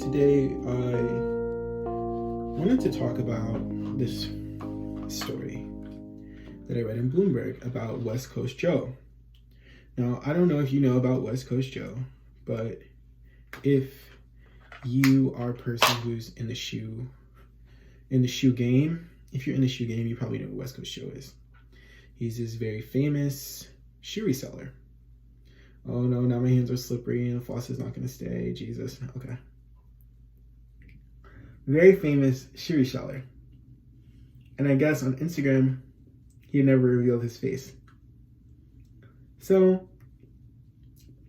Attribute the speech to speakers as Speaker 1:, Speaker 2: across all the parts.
Speaker 1: Today I wanted to talk about this story that I read in Bloomberg about West Coast Joe. Now, I don't know if you know about West Coast Joe, but if you are a person who's in the shoe game, if you're in the shoe game, you probably know who West Coast Joe is. He's this very famous shoe reseller. Oh no, now my hands are slippery and the floss is not going to stay. Jesus. Okay. Very famous shoe reseller. And I guess on Instagram, he never revealed his face. So,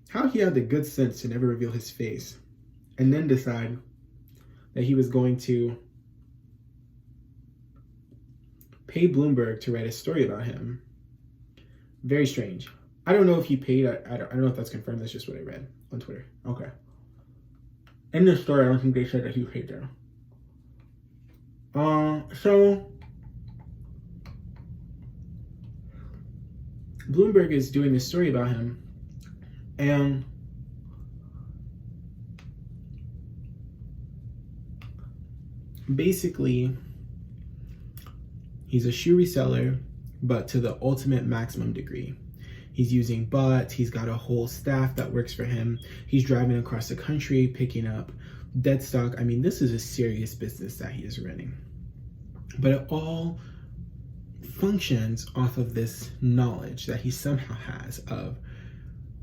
Speaker 1: how he had the good sense to never reveal his face and then decide that he was going to pay Bloomberg to write a story about him. Very strange. I don't know if he paid. I don't know if that's confirmed. That's just what I read on Twitter. Okay. In the story, I don't think they said that he paid there. So Bloomberg is doing this story about him, and basically he's a shoe reseller, but to the ultimate maximum degree. He's using bots. He's got a whole staff that works for him. He's driving across the country, picking up dead stock. I mean, this is a serious business that he is running. But it all functions off of this knowledge that he somehow has of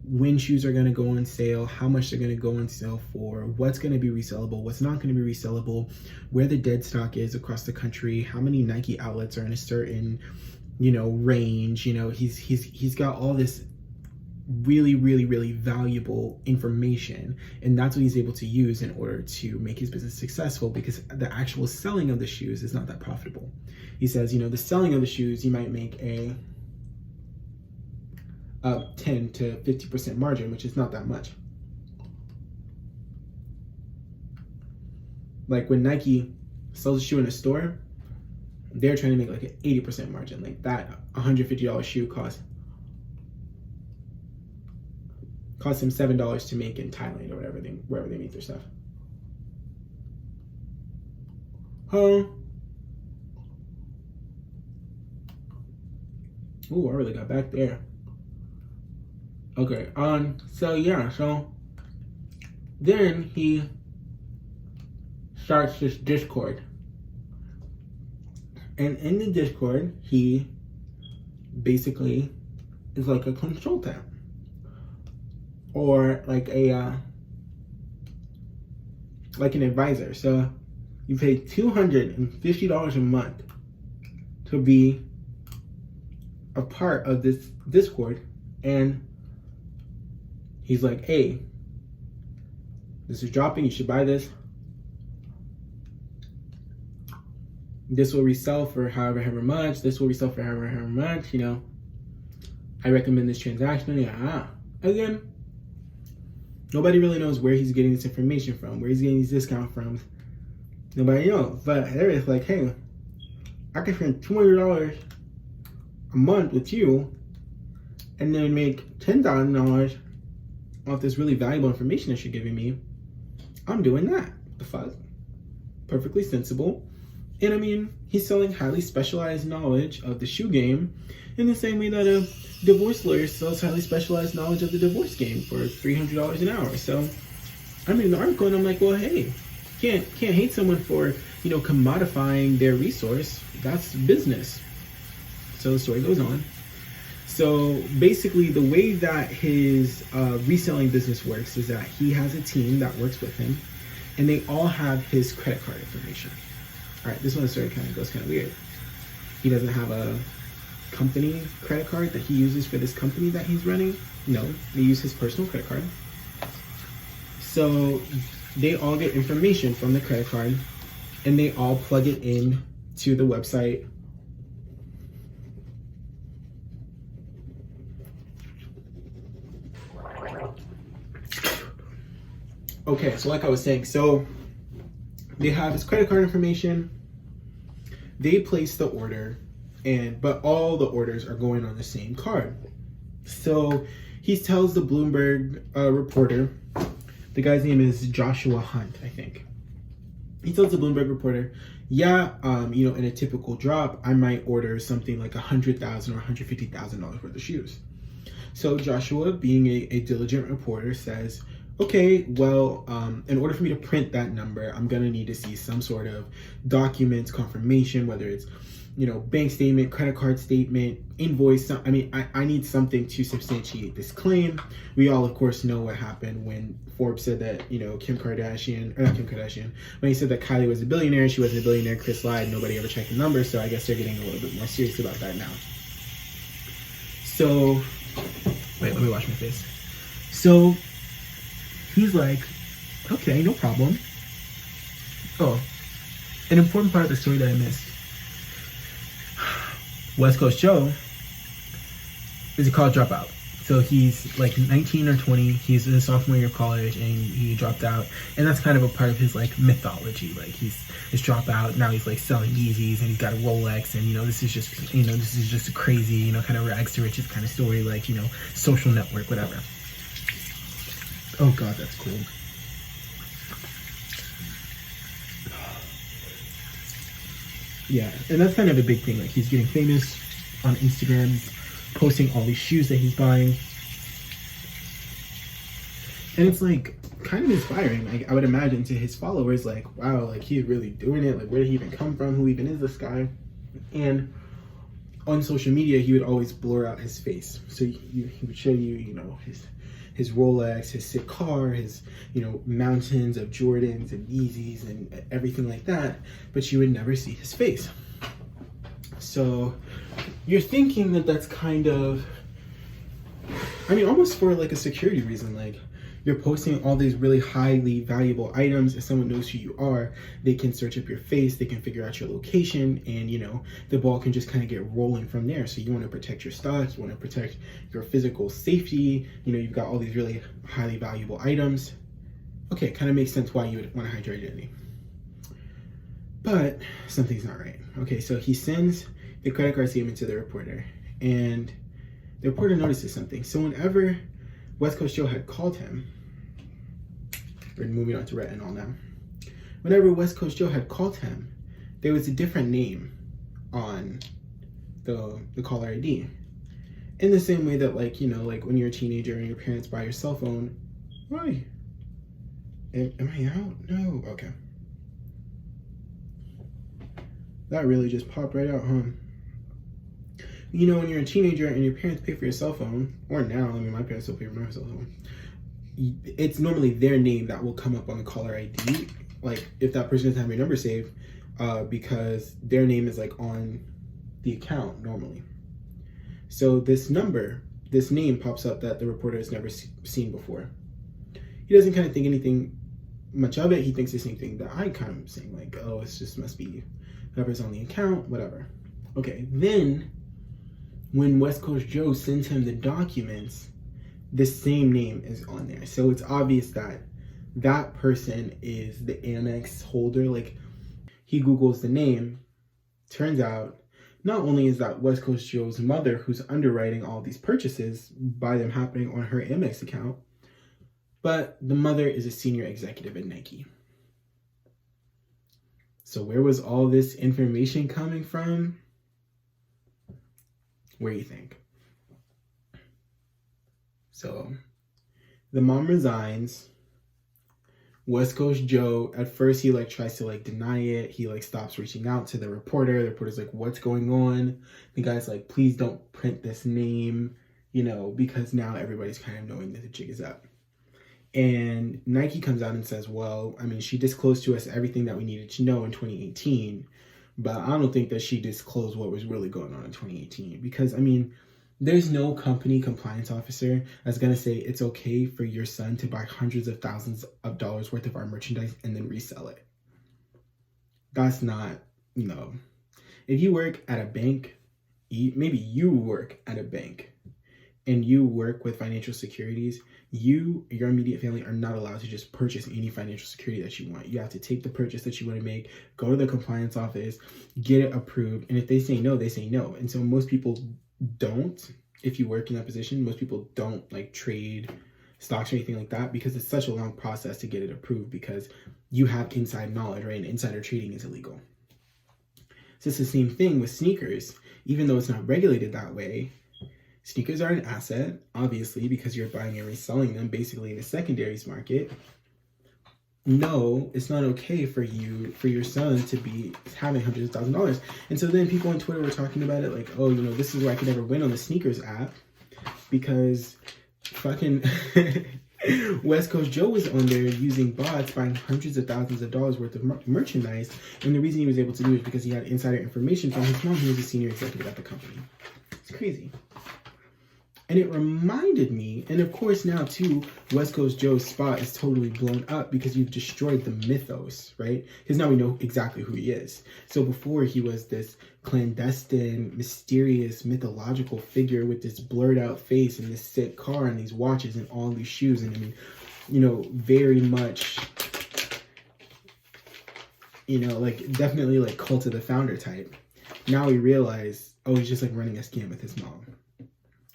Speaker 1: when shoes are going to go on sale, how much they're going to go on sale for, what's going to be resellable, what's not going to be resellable, where the dead stock is across the country, how many Nike outlets are in a certain range. He's got all this really, really, really valuable information, and that's what he's able to use in order to make his business successful, because the actual selling of the shoes is not that profitable. He says, the selling of the shoes, you might make a 10 to 50% margin, which is not that much. Like when Nike sells a shoe in a store, they're trying to make like an 80% margin. Like that $150 shoe costs them $7 to make in Thailand or wherever they make their stuff. Ooh, I really got back there. Okay, so then he starts this Discord. And in the Discord, he basically is like a consultant or like an advisor. So you pay $250 a month to be a part of this Discord, and he's like, hey, this is dropping, you should buy this. This will resell for however much. This will resell for however much. I recommend this transaction. Yeah. Again, nobody really knows where he's getting this information from, where he's getting these discounts from. Nobody knows. But there is like, hey, I can spend $200 a month with you and then make $10,000 off this really valuable information that you're giving me. I'm doing that. The fuck? Perfectly sensible. And I mean, he's selling highly specialized knowledge of the shoe game in the same way that a divorce lawyer sells highly specialized knowledge of the divorce game for $300 an hour. So I'm in the article and I'm like, well, hey, can't hate someone for, commodifying their resource. That's business. So the story goes on. So basically the way that his reselling business works is that he has a team that works with him, and they all have his credit card information. All right, this one story goes kind of weird. He doesn't have a company credit card that he uses for this company that he's running. No, they use his personal credit card. So they all get information from the credit card, and they all plug it in to the website. Okay, so like I was saying, so they have his credit card information. They place the order, but all the orders are going on the same card. So he tells the Bloomberg reporter The guy's name is Joshua Hunt, I think. He tells the Bloomberg reporter, yeah, in a typical drop, I might order something like $100,000 or $150,000 worth of shoes. So Joshua, being a diligent reporter, says, okay, well, in order for me to print that number, I'm going to need to see some sort of documents, confirmation, whether it's, bank statement, credit card statement, invoice. I need something to substantiate this claim. We all, of course, know what happened when Forbes said that, not Kim Kardashian, when he said that Kylie was a billionaire, she wasn't a billionaire, Chris lied, nobody ever checked the numbers, so I guess they're getting a little bit more serious about that now. So, wait, let me wash my face. So, he's like, okay, no problem. Oh, an important part of the story that I missed. West Coast Joe is a college dropout. So he's like 19 or 20. He's in sophomore year of college and he dropped out. And that's kind of a part of his like mythology. Like he's dropout. Now he's like selling Yeezys and he's got a Rolex. And, this is just a crazy, kind of rags to riches kind of story. Like, social network, whatever. Oh God, that's cold. Yeah, and that's kind of a big thing. Like he's getting famous on Instagram, posting all these shoes that he's buying. And it's like kind of inspiring. Like I would imagine to his followers, like, wow, like he's really doing it. Like where did he even come from? Who even is this guy? And on social media, he would always blur out his face. So he would show you, his Rolex, his sick car, his, mountains of Jordans and Yeezys and everything like that, but you would never see his face. So you're thinking that that's kind of, almost for like a security reason, like you're posting all these really highly valuable items. If someone knows who you are, they can search up your face, they can figure out your location, and the ball can just kind of get rolling from there. So you want to protect your stock, you want to protect your physical safety, you've got all these really highly valuable items. Okay, it kind of makes sense why you would want to hide your identity. But something's not right. Okay, so he sends the credit card statement to the reporter, and the reporter notices something. So whenever West Coast Joe had called him, we're moving on to retinol now. Whenever West Coast Joe had called him, there was a different name on the caller ID. In the same way that like when you're a teenager and your parents buy your cell phone, why? Am I out? No, okay. That really just popped right out, huh? When you're a teenager and your parents pay for your cell phone, or now, my parents still pay for my cell phone, it's normally their name that will come up on the caller ID, like if that person doesn't have your number saved, because their name is like on the account normally. So this name pops up that the reporter has never seen before. He doesn't kind of think anything much of it. He thinks the same thing that I kind of saying, like, oh, it's just must be whoever's on the account, whatever. Okay, then when West Coast Joe sends him the documents, the same name is on there. So it's obvious that that person is the Amex holder. Like he Googles the name. Turns out not only is that West Coast Joe's mother who's underwriting all these purchases by them happening on her Amex account, but the mother is a senior executive at Nike. So where was all this information coming from? Where do you think? So the mom resigns. West Coast Joe, at first he tries to deny it. He stops reaching out to the reporter. The reporter's like, what's going on? The guy's like, please don't print this name, because now everybody's kind of knowing that the jig is up. And Nike comes out and says, well, she disclosed to us everything that we needed to know in 2018, but I don't think that she disclosed what was really going on in 2018, because there's no company compliance officer that's going to say it's okay for your son to buy hundreds of thousands of dollars worth of our merchandise and then resell it. That's not, if you work at a bank, maybe you work at a bank and you work with financial securities, your immediate family are not allowed to just purchase any financial security that you want. You have to take the purchase that you want to make, go to the compliance office, get it approved. And if they say no, they say no. And so most people don't, if you work in that position, most people don't trade stocks or anything like that, because it's such a long process to get it approved, because you have inside knowledge, right? And insider trading is illegal. So it's the same thing with sneakers. Even though it's not regulated that way, sneakers are an asset, obviously, because you're buying and reselling them basically in the secondaries market. No, it's not okay for your son to be having hundreds of $1,000s. And so then people on Twitter were talking about it like, oh, this is why I could never win on the sneakers app, because fucking West Coast Joe was on there using bots, buying hundreds of thousands of dollars worth of merchandise. And the reason he was able to do it is because he had insider information from his mom, who was a senior executive at the company. It's crazy. And it reminded me, and of course now too, West Coast Joe's spot is totally blown up because you've destroyed the mythos, right? Because now we know exactly who he is. So before, he was this clandestine, mysterious, mythological figure with this blurred out face and this sick car and these watches and all these shoes. And I mean, very much, like definitely like cult of the founder type. Now we realize, oh, he's just like running a scam with his mom.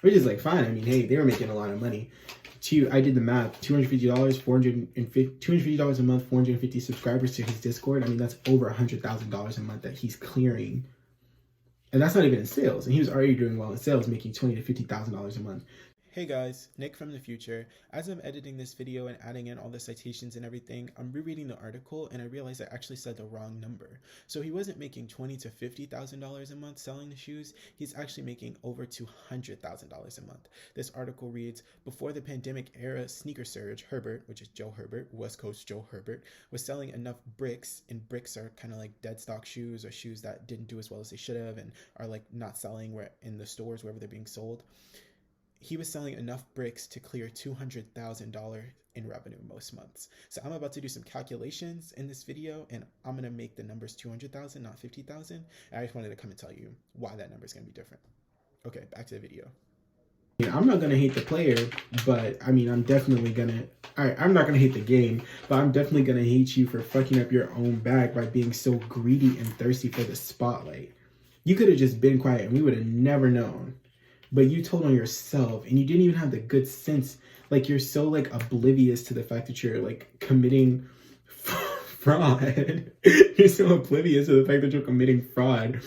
Speaker 1: Which is like fine. I mean, hey, they were making a lot of money. I did the math. $250, $250 a month, 450 subscribers to his Discord. I mean, that's over $100,000 a month that he's clearing, and that's not even in sales. And he was already doing well in sales, making $20,000 to $50,000 a month. Hey guys, Nick from the future. As I'm editing this video and adding in all the citations and everything, I'm rereading the article and I realized I actually said the wrong number. So he wasn't making $20,000 to $50,000 a month selling the shoes. He's actually making over $200,000 a month. This article reads, before the pandemic era sneaker surge, Herbert, which is Joe Herbert, West Coast Joe Herbert, was selling enough bricks, and bricks are kind of like dead stock shoes or shoes that didn't do as well as they should have and are like not selling in the stores wherever they're being sold. He was selling enough bricks to clear $200,000 in revenue most months. So I'm about to do some calculations in this video, and I'm going to make the numbers 200,000, not 50,000. And I just wanted to come and tell you why that number is going to be different. Okay, back to the video. I'm not going to hate the player, but I mean, I'm definitely going to, I'm not going to hate the game, but I'm definitely going to hate you for fucking up your own bag by being so greedy and thirsty for the spotlight. You could have just been quiet and we would have never known. But you told on yourself, and you didn't even have the good sense. Like, you're so like oblivious to the fact that you're like committing fraud. You're so oblivious to the fact that you're committing fraud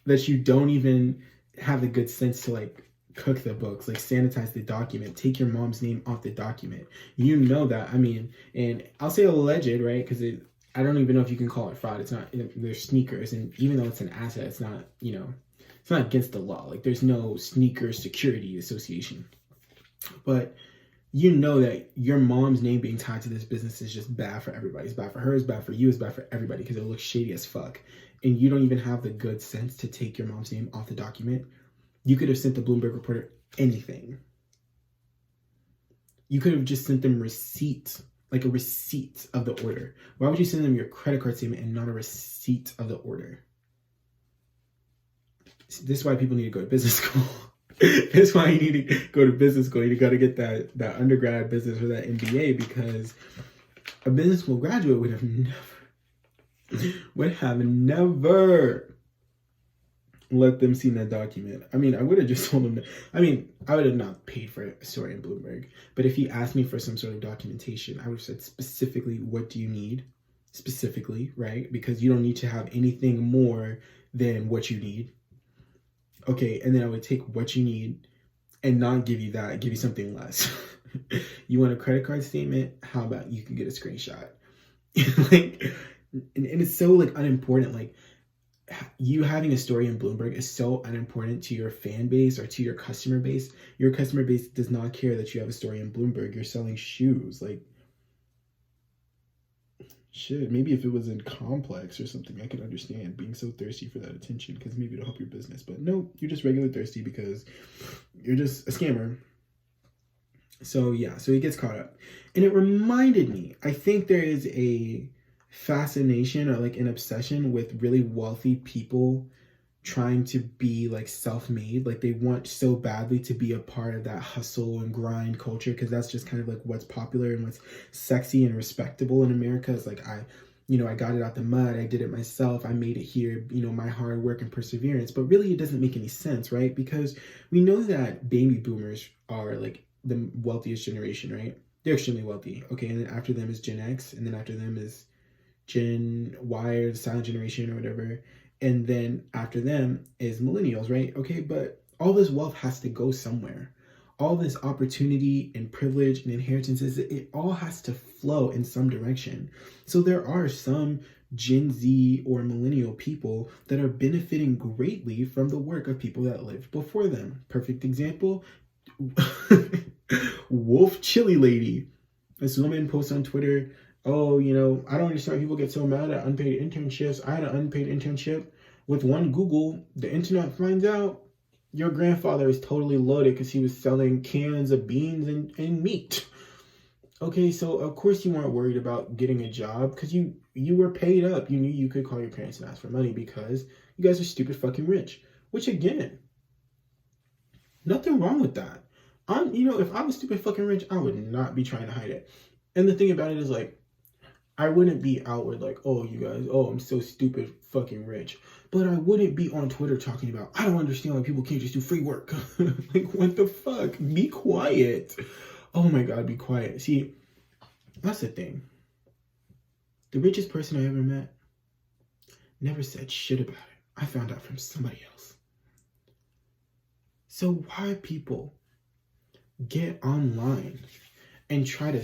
Speaker 1: that you don't even have the good sense to like cook the books, like sanitize the document, take your mom's name off the document. You know that. I mean, and I'll say alleged, right? Because I don't even know if you can call it fraud. It's not. They're sneakers, and even though it's an asset, it's not. It's not against the law. Like, there's no sneaker security association. But you know that your mom's name being tied to this business is just bad for everybody. It's bad for her, it's bad for you, it's bad for everybody, because it looks shady as fuck. And you don't even have the good sense to take your mom's name off the document. You could have sent the Bloomberg reporter anything. You could have just sent them receipts, like a receipt of the order. Why would you send them your credit card statement and not a receipt of the order? This is why people need to go to business school. This is why you need to go to business school. You got to get that undergrad business or that MBA, because a business school graduate would have never let them see that document. I mean, I would have just told them I would have not paid for a story in Bloomberg. But if he asked me for some sort of documentation, I would have said specifically, what do you need? Specifically, right? Because you don't need to have anything more than what you need. Okay, and then I would take what you need and not give you that, give you something less. You want a credit card statement? How about you can get a screenshot? Like, and it's so like unimportant. Like, you having a story in Bloomberg is so unimportant to your fan base or to your customer base. Your customer base does not care that you have a story in Bloomberg. You're selling shoes. Like, shit, maybe if it was in Complex or something, I could understand being so thirsty for that attention, because maybe it'll help your business. But no, you're just regular thirsty because you're just a scammer. So yeah, so he gets caught up. And it reminded me, I think there is a fascination or like an obsession with really wealthy people trying to be like self-made. Like, they want so badly to be a part of that hustle and grind culture, because that's just kind of like what's popular and what's sexy and respectable in America. It's like, I got it out the mud, I did it myself, I made it here, my hard work and perseverance. But really, it doesn't make any sense, right? Because we know that baby boomers are like the wealthiest generation, right? They're extremely wealthy. Okay, and then after them is Gen X, and then after them is Gen Y or the silent generation or whatever. And then after them is millennials, right? Okay, but all this wealth has to go somewhere. All this opportunity and privilege and inheritances, it all has to flow in some direction. So there are some Gen Z or millennial people that are benefiting greatly from the work of people that lived before them. Perfect example, Wolf Chili Lady. This woman posts on Twitter, oh, I don't understand why people get so mad at unpaid internships. I had an unpaid internship. With one Google, the internet finds out your grandfather is totally loaded because he was selling cans of beans and meat. Okay, so of course you weren't worried about getting a job because you were paid up. You knew you could call your parents and ask for money because you guys are stupid fucking rich. Which again, nothing wrong with that. If I was stupid fucking rich, I would not be trying to hide it. And the thing about it is like, I wouldn't be outward like, oh, you guys, oh, I'm so stupid fucking rich. But I wouldn't be on Twitter talking about, I don't understand why people can't just do free work. Like, what the fuck? Be quiet. Oh my God, be quiet. See, that's the thing. The richest person I ever met never said shit about it. I found out from somebody else. So why people get online and try to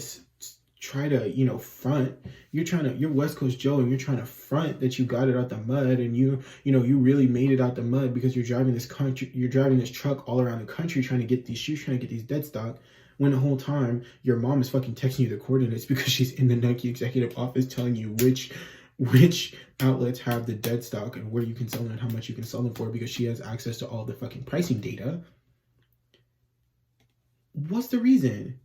Speaker 1: front? You're West Coast Joe, and you're trying to front that you got it out the mud, and you really made it out the mud because you're driving this truck all around the country trying to get these shoes, trying to get these dead stock, when the whole time your mom is fucking texting you the coordinates because she's in the Nike executive office telling you which outlets have the dead stock and where you can sell them and how much you can sell them for because she has access to all the fucking pricing data. What's the reason?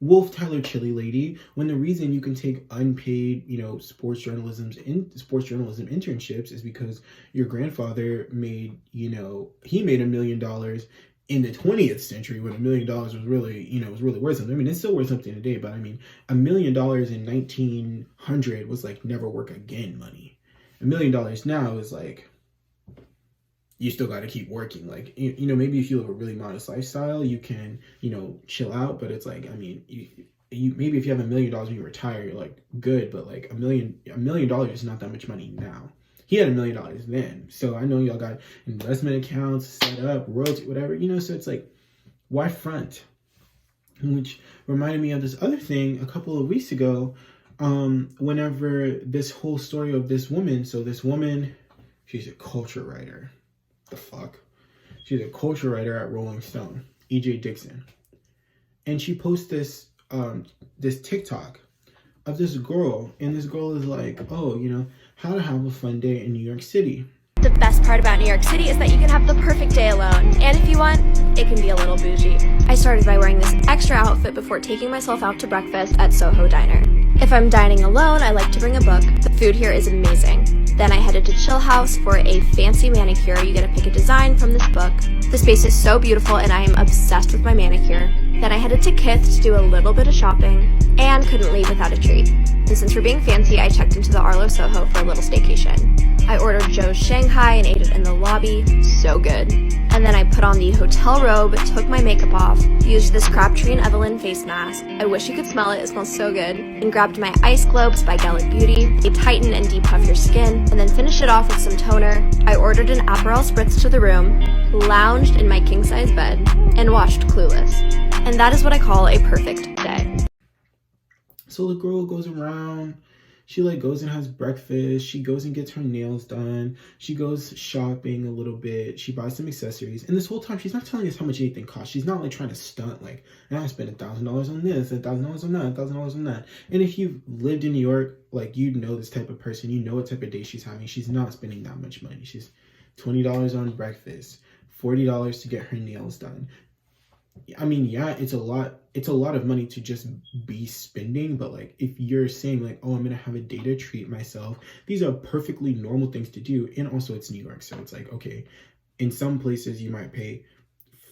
Speaker 1: Wolf Tyler Chili Lady, when the reason you can take unpaid, sports journalism internships is because your grandfather made, he made $1 million in the 20th century when $1 million was really, was really worth something. I mean, it's still worth something today, but I mean, $1 million in 1900 was like never work again money. $1 million now is like, you still got to keep working. Like, maybe if you live a really modest lifestyle, you can, chill out. But it's like, I mean, you maybe if you have $1 million when you retire, you're like good. But like $1 million is not that much money now. He had $1 million then. So I know y'all got investment accounts set up, royalty, whatever, so it's like, why front? Which reminded me of this other thing a couple of weeks ago. Whenever this whole story of this woman, she's a culture writer. The fuck? She's a culture writer at Rolling Stone, E.J. Dickson. And she posts this TikTok of this girl, and this girl is like, oh, how to have a fun day in New York City.
Speaker 2: The best part about New York City is that you can have the perfect day alone, and if you want, it can be a little bougie. I started by wearing this extra outfit before taking myself out to breakfast at Soho Diner. If I'm dining alone, I like to bring a book. The food here is amazing. Then I headed to Chill House for a fancy manicure. You get to pick a design from this book. The space is so beautiful, and I am obsessed with my manicure. Then I headed to Kith to do a little bit of shopping, and couldn't leave without a treat. And since we're being fancy, I checked into the Arlo Soho for a little staycation. I ordered Joe's Shanghai and ate it in the lobby. So good. And then I put on the hotel robe, took my makeup off, used this Crabtree and Evelyn face mask. I wish you could smell it, it smells so good. And grabbed my ice globes by Gallet Beauty. They tighten and depuff your skin. And then finished it off with some toner. I ordered an Aperol Spritz to the room, lounged in my king-size bed, and watched Clueless. And that is what I call a perfect day.
Speaker 1: So the girl goes around, she goes and has breakfast, she goes and gets her nails done, she goes shopping a little bit, she buys some accessories, and this whole time she's not telling us how much anything costs. She's not trying to stunt I spent $1,000 on this, $1,000 on that, $1,000 on that. And if you've lived in New York, you know this type of person, you know what type of day she's having. She's not spending that much money. She's $20 on breakfast, $40 to get her nails done. I mean, yeah, it's a lot of money to just be spending, but if you're saying oh, I'm gonna have a day to treat myself, these are perfectly normal things to do. And also it's New York, so it's okay, in some places you might pay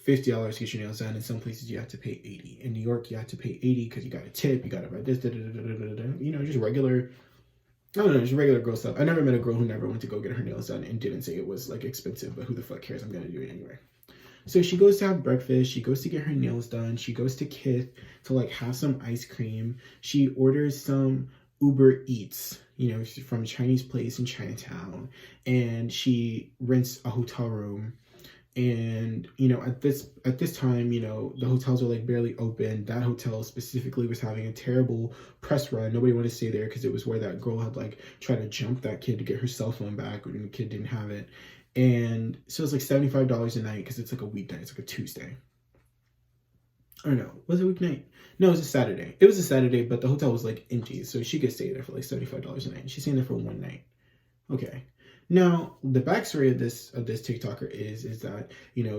Speaker 1: $50 to get your nails done, in some places you have to pay $80. In New York you have to pay $80 because you got a tip, you gotta buy this, just regular, I don't know, just regular girl stuff. I never met a girl who never went to go get her nails done and didn't say it was expensive, but who the fuck cares? I'm gonna do it anyway. So she goes to have breakfast, she goes to get her nails done, she goes to Kith to like have some ice cream, she orders some Uber Eats, from a Chinese place in Chinatown, and she rents a hotel room. And at this time, the hotels are like barely open. That hotel specifically was having a terrible press run. Nobody wanted to stay there because it was where that girl had like tried to jump that kid to get her cell phone back when the kid didn't have it. And so it's like $75 a night because it's like a weeknight. It's like a Tuesday. Or no, was it a weeknight? No, it was a Saturday. It was a Saturday, but the hotel was like empty, so she could stay there for like $75 a night. She's staying there for one night. Okay. Now, the backstory of this TikToker is that,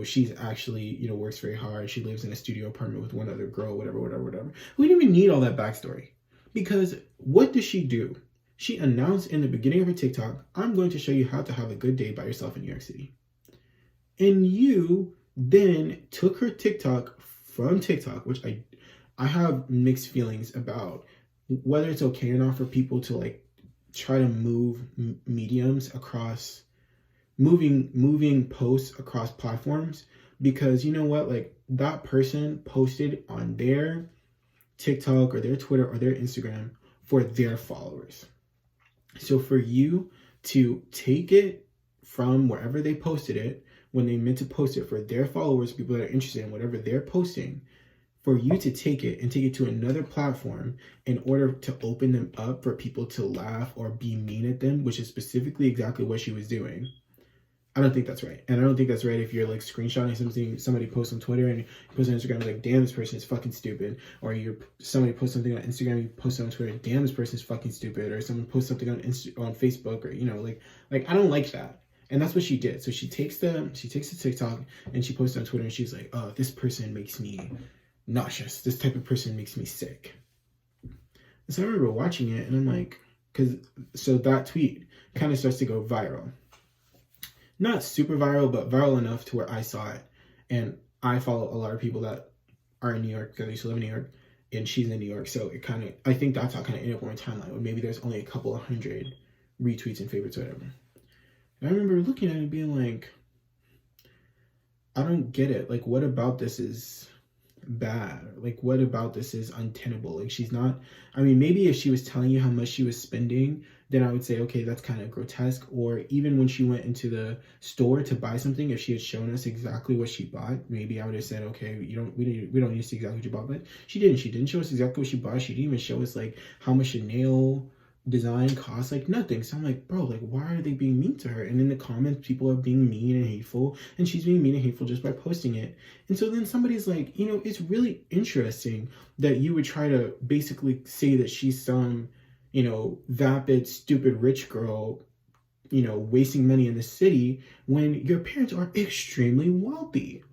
Speaker 1: she's actually, works very hard. She lives in a studio apartment with one other girl, whatever. We don't even need all that backstory. Because what does she do? She announced in the beginning of her TikTok, I'm going to show you how to have a good day by yourself in New York City. And you then took her TikTok from TikTok, which I have mixed feelings about whether it's okay or not for people to like try to move mediums across, moving posts across platforms, because you know what, like that person posted on their TikTok or their Twitter or their Instagram for their followers. So for you to take it from wherever they posted it, when they meant to post it for their followers, people that are interested in whatever they're posting, for you to take it and take it to another platform in order to open them up for people to laugh or be mean at them, which is specifically exactly what she was doing. I don't think that's right. And I don't think that's right if you're like screenshotting something somebody posts on Twitter and you post on Instagram, like, damn, this person is fucking stupid. Or somebody posts something on Instagram, you post it on Twitter, damn, this person is fucking stupid. Or someone posts something on Facebook, or like I don't like that. And that's what she did. So she takes the TikTok and she posts it on Twitter, and she's like, oh, this person makes me nauseous. This type of person makes me sick. And so I remember watching it, and I'm like, so that tweet kind of starts to go viral. Not super viral, but viral enough to where I saw it. And I follow a lot of people that are in New York, that used to live in New York, and she's in New York. So I think that's how it kind of ended up on my timeline, where maybe there's only a couple of hundred retweets and favorites or whatever. And I remember looking at it and being like, I don't get it. Like, what about this is bad? Like, what about this is untenable? Like, she's not, maybe if she was telling you how much she was spending, then I would say, okay, that's kind of grotesque. Or even when she went into the store to buy something, if she had shown us exactly what she bought, maybe I would have said, okay, we don't need to see exactly what you bought. But she didn't show us exactly what she bought. She didn't even show us like how much a nail design costs, like nothing. So I'm like, bro, like, why are they being mean to her? And in the comments, people are being mean and hateful, and she's being mean and hateful just by posting it. And so then somebody's like, it's really interesting that you would try to basically say that she's some, vapid, stupid rich girl, wasting money in the city, when your parents are extremely wealthy.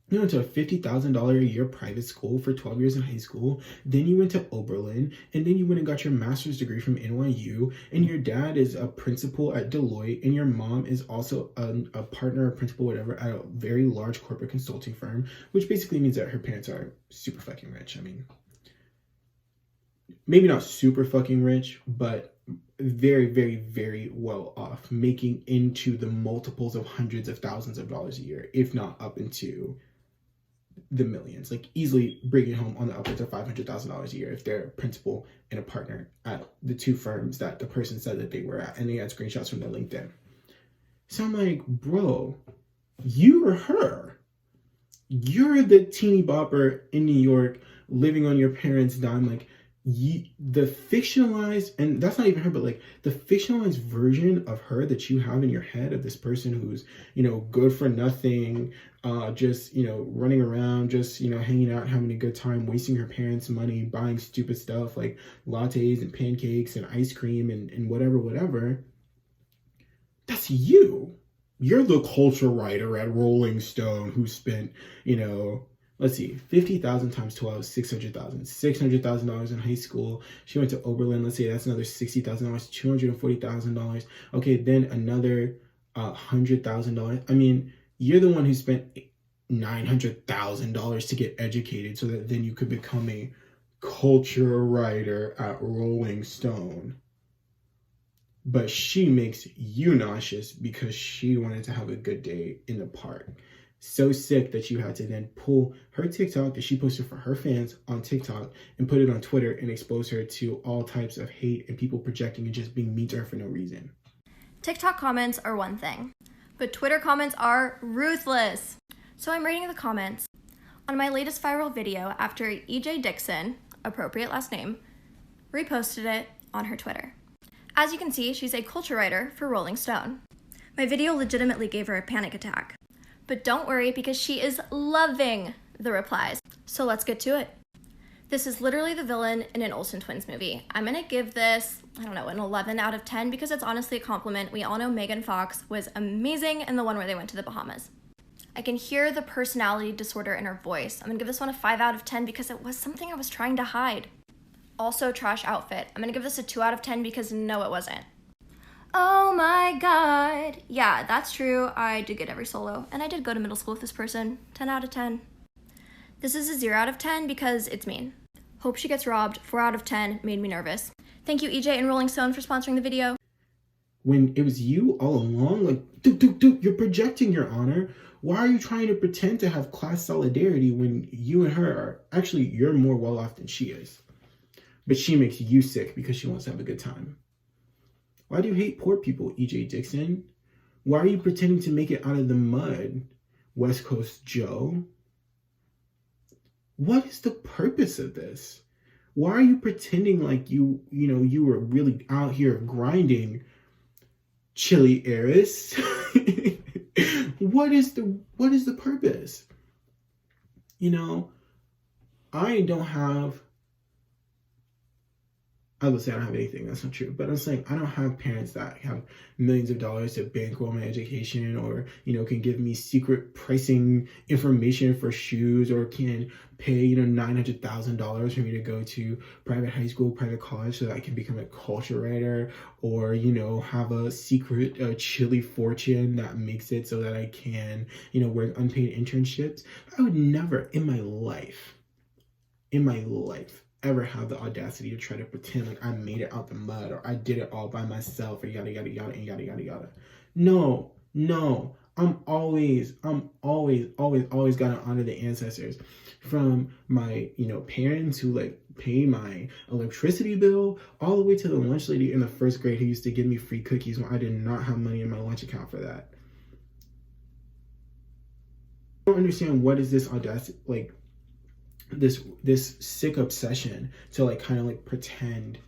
Speaker 1: You went to a $50,000 a year private school for 12 years in high school. Then you went to Oberlin, and then you went and got your master's degree from NYU. And your dad is a principal at Deloitte, and your mom is also a partner or principal, whatever, at a very large corporate consulting firm, which basically means that her parents are super fucking rich. Maybe not super fucking rich, but very, very, very well off, making into the multiples of hundreds of thousands of dollars a year, if not up into the millions, like easily bringing home on the upwards of $500,000 a year if they're a principal and a partner at the two firms that the person said that they were at, and they had screenshots from their LinkedIn. So I'm like, bro, you are her. You're the teeny bopper in New York living on your parents' dime. Like, the fictionalized, and that's not even her, but like the fictionalized version of her that you have in your head of this person who's, good for nothing, just, running around, just, hanging out, having a good time, wasting her parents' money, buying stupid stuff like lattes and pancakes and ice cream and whatever. That's you. You're the culture writer at Rolling Stone who spent, let's see, 50,000 times 12, $600,000. $600,000 in high school. She went to Oberlin. Let's say that's another $60,000, $240,000. Okay, then another $100,000. You're the one who spent $900,000 to get educated so that then you could become a culture writer at Rolling Stone. But she makes you nauseous because she wanted to have a good day in the park. So sick that you had to then pull her TikTok that she posted for her fans on TikTok and put it on Twitter and expose her to all types of hate and people projecting and just being mean to her for no reason.
Speaker 2: TikTok comments are one thing, but Twitter comments are ruthless. So I'm reading the comments on my latest viral video after EJ Dickson, appropriate last name, reposted it on her Twitter. As you can see, she's a culture writer for Rolling Stone. My video legitimately gave her a panic attack. But don't worry, because she is loving the replies. So let's get to it. This is literally the villain in an Olsen Twins movie. I'm gonna give this, an 11 out of 10 because it's honestly a compliment. We all know Megan Fox was amazing in the one where they went to the Bahamas. I can hear the personality disorder in her voice. I'm gonna give this one a 5 out of 10 because it was something I was trying to hide. Also, trash outfit. I'm gonna give this a 2 out of 10 because no, it wasn't. Oh my god. Yeah, that's true. I did get every solo, and I did go to middle school with this person. 10 out of 10. This is a 0 out of 10 because it's mean. Hope she gets robbed. 4 out of 10. Made me nervous. Thank you, EJ and Rolling Stone, for sponsoring the video.
Speaker 1: When it was you all along, like, dude, you're projecting, Your Honor. Why are you trying to pretend to have class solidarity when you and her are actually, you're more well off than she is? But she makes you sick because she wants to have a good time. Why do you hate poor people, EJ Dickson? Why are you pretending to make it out of the mud, West Coast Joe? What is the purpose of this? Why are you pretending like you were really out here grinding, chili heiress? What is the purpose? I would say I don't have anything. That's not true. But I'm saying I don't have parents that have millions of dollars to bankroll my education or, can give me secret pricing information for shoes or can pay, $900,000 for me to go to private high school, private college so that I can become a culture writer or, have a secret chili fortune that makes it so that I can, work unpaid internships. I would never in my life, ever have the audacity to try to pretend like I made it out the mud or I did it all by myself or yada yada yada and yada yada yada. No. I'm always gonna honor the ancestors. From my, parents who pay my electricity bill all the way to the lunch lady in the first grade who used to give me free cookies when I did not have money in my lunch account for that. I don't understand what is this audacity, this sick obsession to pretend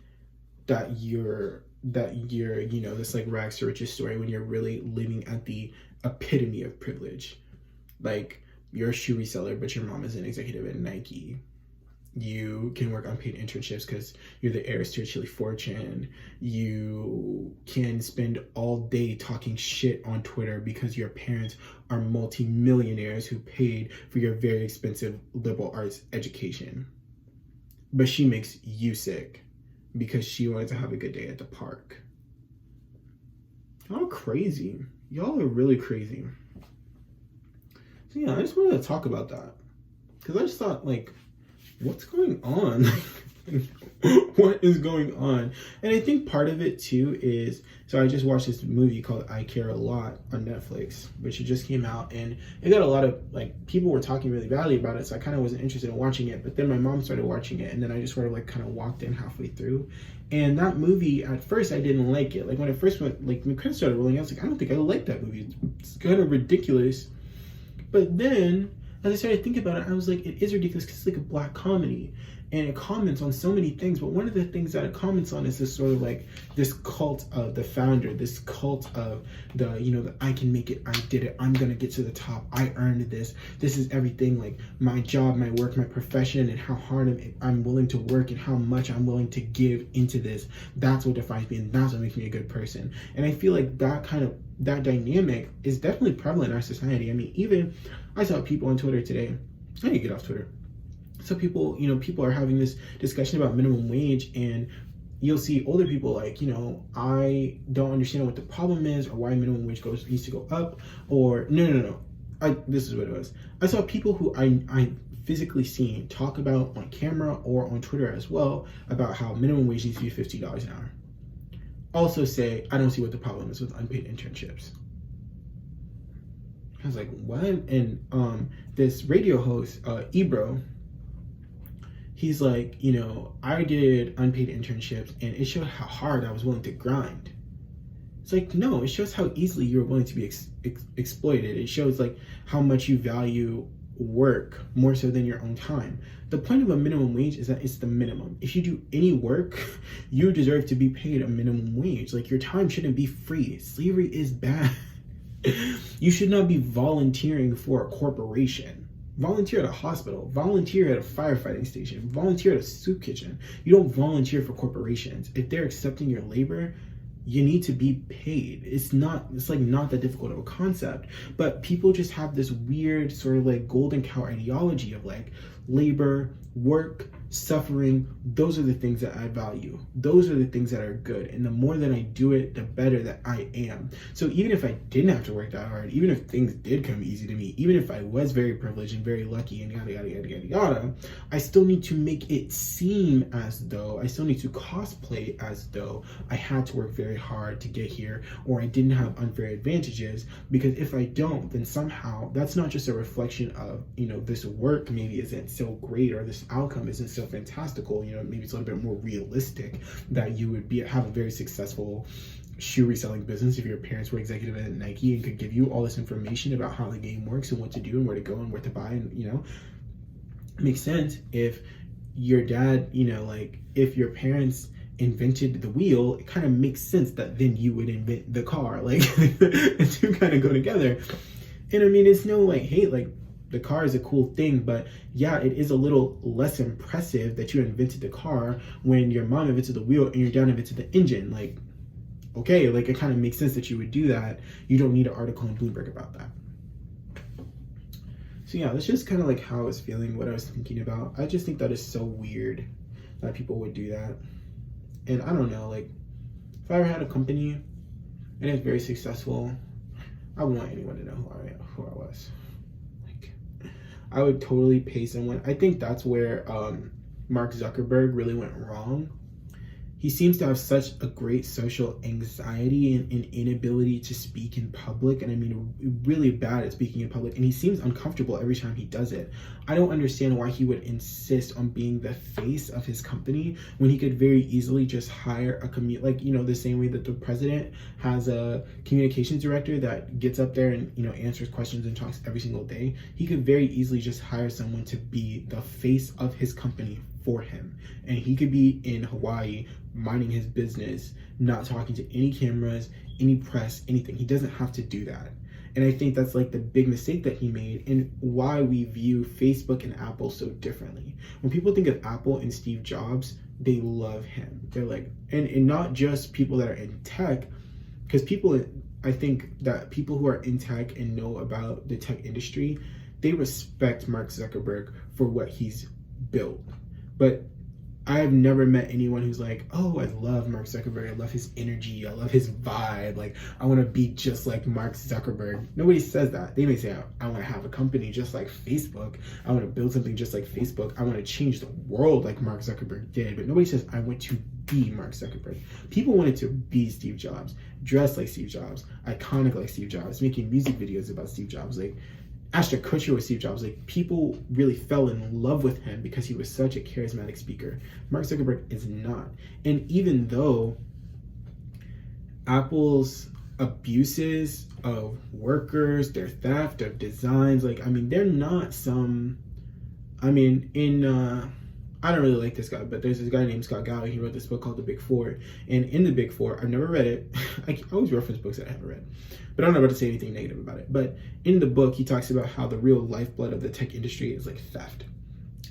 Speaker 1: that you're this rags to riches story when you're really living at the epitome of privilege. You're a shoe reseller, but your mom is an executive at Nike. You can work unpaid internships because you're the heiress to a chili fortune. You can spend all day talking shit on Twitter because your parents are multi-millionaires who paid for your very expensive liberal arts education. But she makes you sick because she wanted to have a good day at the park. Y'all are crazy. Y'all are really crazy. So yeah, I just wanted to talk about that. Because I just thought, what's going on? What is going on? And I think part of it too is, so I just watched this movie called I Care a Lot on Netflix, which just came out, and it got a lot of people were talking really badly about it, so I kind of wasn't interested in watching it. But then my mom started watching it, and then I just sort of kind of walked in halfway through. And that movie, at first I didn't like it. When it first went, when credits started rolling, I was I don't think I like that movie. It's kind of ridiculous. But then as I started thinking about it, I was like, it is ridiculous because it's a black comedy and it comments on so many things. But one of the things that it comments on is this sort of this cult of the founder, this cult of the I can make it, I did it, I'm gonna get to the top, I earned this is everything, my job, my work, my profession, and how hard I'm willing to work and how much I'm willing to give into this. That's what defines me and that's what makes me a good person. And I feel that dynamic is definitely prevalent in our society. I mean, even I saw people on Twitter today. I need to get off Twitter. So people are having this discussion about minimum wage, and you'll see older people I don't understand what the problem is or why minimum wage needs to go up, or no. This is what it was. I saw people who I physically seen talk about on camera or on Twitter as well about how minimum wage needs to be $50 an hour. Also say, I don't see what the problem is with unpaid internships. I was like, what? And this radio host, Ebro, he's like, I did unpaid internships and it showed how hard I was willing to grind. It's like, no, it shows how easily you're willing to be exploited. It shows like how much you value work more so than your own time. The point of a minimum wage is that it's the minimum. If you do any work, you deserve to be paid a minimum wage. Like, your time shouldn't be free. Slavery is bad. You should not be volunteering for a corporation. Volunteer at a hospital, volunteer at a firefighting station, volunteer at a soup kitchen. You don't volunteer for corporations. If they're accepting your labor, you need to be paid. It's not that difficult of a concept, but people just have this weird sort of like golden cow ideology of like labor, work, suffering. Those are the things that I value. Those are the things that are good. And the more that I do it, the better that I am. So even if I didn't have to work that hard, even if things did come easy to me, even if I was very privileged and very lucky and yada, yada, yada, yada, yada, I still need to make it seem as though, I still need to cosplay as though I had to work very hard to get here, or I didn't have unfair advantages. Because if I don't, then somehow that's not just a reflection of, this work maybe isn't so great, or this outcome isn't so fantastical. Maybe it's a little bit more realistic that you would have a very successful shoe reselling business if your parents were executive at Nike and could give you all this information about how the game works and what to do and where to go and where to buy. And it makes sense if your dad, if your parents invented the wheel, it kind of makes sense that then you would invent the car. Like, the two kind of go together. And I mean, it's no like, hey, like, the car is a cool thing, but yeah, it is a little less impressive that you invented the car when your mom invented the wheel and your dad invented the engine. Like, okay, like, it kind of makes sense that you would do that. You don't need an article in Bloomberg about that. So yeah, that's just kind of like how I was feeling, what I was thinking about. I just think that is so weird that people would do that. And I don't know, like, if I ever had a company and it's very successful, I wouldn't want anyone to know who I was. I would totally pay someone. I think that's where Mark Zuckerberg really went wrong. He seems to have such a great social anxiety and inability to speak in public. And I mean, really bad at speaking in public. And he seems uncomfortable every time he does it. I don't understand why he would insist on being the face of his company when he could very easily just hire the same way that the president has a communications director that gets up there and, answers questions and talks every single day. He could very easily just hire someone to be the face of his company for him. And he could be in Hawaii minding his business, not talking to any cameras, any press, anything. He doesn't have to do that. And I think that's like the big mistake that he made and why we view Facebook and Apple so differently. When people think of Apple and Steve Jobs, they love him. They're like, and not just people that are in tech, because I think that people who are in tech and know about the tech industry, they respect Mark Zuckerberg for what he's built. But I have never met anyone who's like, oh, I love Mark Zuckerberg. I love his energy. I love his vibe. Like, I want to be just like Mark Zuckerberg. Nobody says that. They may say, I want to have a company just like Facebook. I want to build something just like Facebook. I want to change the world like Mark Zuckerberg did. But nobody says, I want to be Mark Zuckerberg. People wanted to be Steve Jobs, dress like Steve Jobs, iconic like Steve Jobs, making music videos about Steve Jobs. Like, Ashton Kutcher with Steve Jobs. Like, people really fell in love with him because he was such a charismatic speaker. Mark Zuckerberg is not. And even though Apple's abuses of workers, their theft of designs, they're not I don't really like this guy, but there's this guy named Scott Galloway. He wrote this book called The Big Four. And in The Big Four, I've never read it. I always reference books that I haven't read, but I'm not about to say anything negative about it. But in the book, he talks about how the real lifeblood of the tech industry is like theft.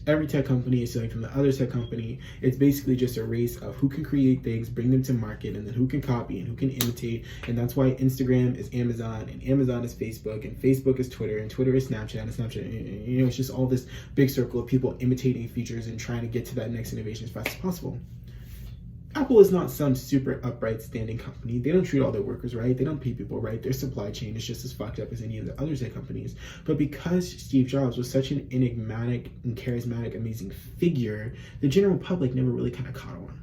Speaker 1: Every tech company is stealing from the other tech company. It's basically just a race of who can create things, bring them to market, and then who can copy and who can imitate. And that's why Instagram is Amazon, and Amazon is Facebook, and Facebook is Twitter, and Twitter is Snapchat, and Snapchat. It's just all this big circle of people imitating features and trying to get to that next innovation as fast as possible. Apple is not some super upright standing company. They don't treat all their workers right. They don't pay people right. Their supply chain is just as fucked up as any of the other tech companies. But because Steve Jobs was such an enigmatic and charismatic, amazing figure, the general public never really kind of caught on.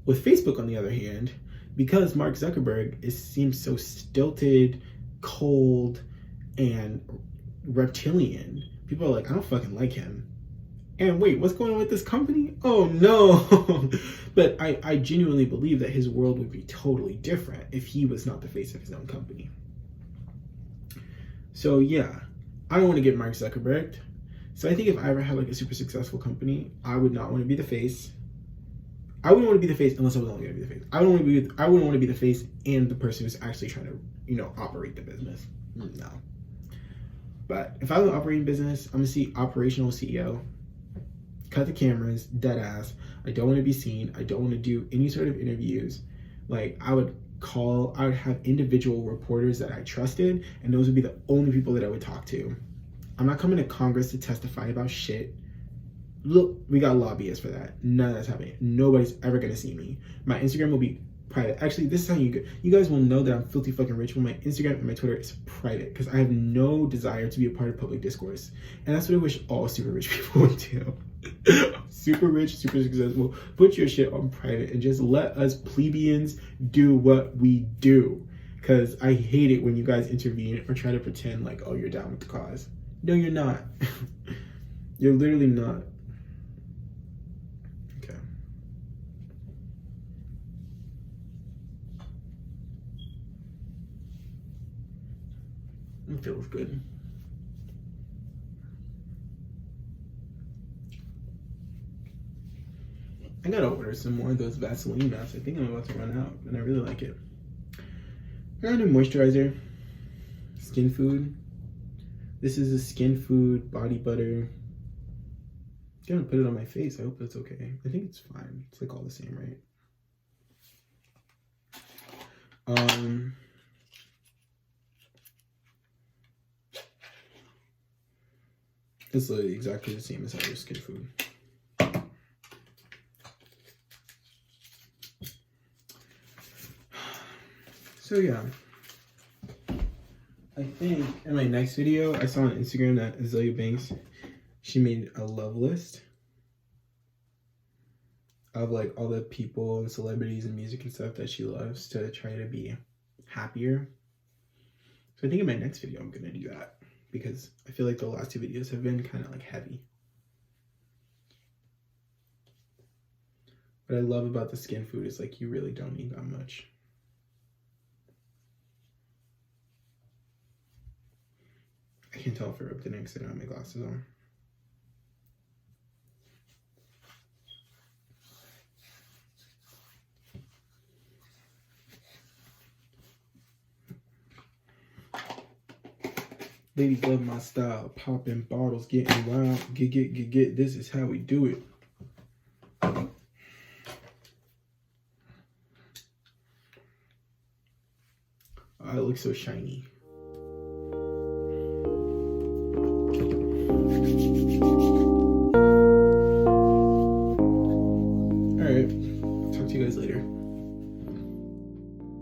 Speaker 1: With Facebook, on the other hand, because Mark Zuckerberg seems so stilted, cold and reptilian. People are like, I don't fucking like him. And wait, what's going on with this company? Oh no. But I genuinely believe that his world would be totally different if he was not the face of his own company. So yeah, I don't want to get Mark Zuckerberg. So I think if I ever had like a super successful company, I would not want to be the face. I wouldn't want to be the face unless I was only going to be the face. I wouldn't want to be the face and the person who's actually trying to, operate the business. No. But if I was operating business, I'm going to see operational CEO. Cut the cameras, dead ass. I don't want to be seen. I don't want to do any sort of interviews. Like, I would have individual reporters that I trusted, and those would be the only people that I would talk to. I'm not coming to Congress to testify about shit. Look, we got lobbyists for that. None of that's happening. Nobody's ever gonna see me. My Instagram will be private. Actually, this is how you guys will know that I'm filthy fucking rich when my Instagram and my Twitter is private, because I have no desire to be a part of public discourse. And that's what I wish all super rich people would do. Super rich, super successful. Put your shit on private and just let us plebeians do what we do. Because I hate it when you guys intervene or try to pretend like, oh, you're down with the cause. No, you're not. You're literally not. Okay. It feels good. I gotta order some more of those Vaseline masks. I think I'm about to run out, and I really like it. I got a new moisturizer. Skin Food. This is a Skin Food body butter. I'm gonna put it on my face. I hope that's okay. I think it's fine. It's like all the same, right? It's literally exactly the same as other Skin Food. So yeah, I think in my next video, I saw on Instagram that Azealia Banks, she made a love list of like all the people and celebrities and music and stuff that she loves to try to be happier. So I think in my next video, I'm gonna do that because I feel like the last two videos have been kind of like heavy. What I love about the Skin Food is like you really don't need that much. I can tell if I rubbed it in because I don't have my glasses on. Ladies love my style. Popping bottles, getting wild. Get. This is how we do it. Oh, it looks so shiny.